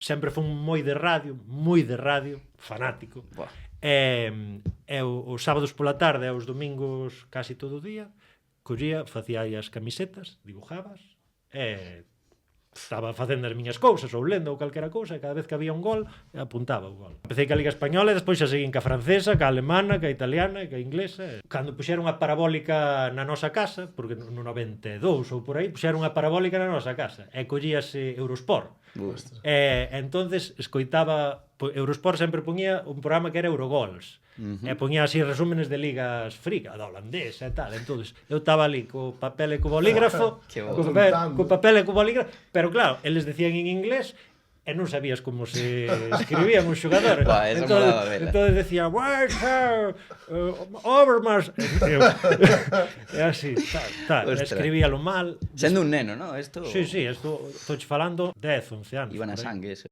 sempre fun moi de radio, fanático. Buah. E os sábados pola tarde e os domingos casi todo o día collía, facía aí as camisetas, dibujabas e estaba facendo as miñas cousas ou lendo ou calquera cousa e cada vez que había un gol apuntaba o gol. Empecé ca Liga Española e despois xa seguín ca francesa, ca alemana, ca italiana e ca inglesa. Cando puxeron a parabólica na nosa casa, porque no 92 ou por aí, puxeron a parabólica na nosa casa e collíase Eurosport. E entonces escoitaba Eurosport sempre poñía un programa que era Eurogols e poñía así resúmenes de ligas fricas, da holandesa e tal. Entonces eu estaba ali co papel e co bolígrafo, co papel e co bolígrafo, pero claro, eles decían en inglés e non sabías como se escribían un xogador. Entonces decía Overmars e así, tal, escribíalo mal. Sendo un neno, ¿no? Esto... Sí, isto estou falando 10, 11 anos. Iba na sangue, eso.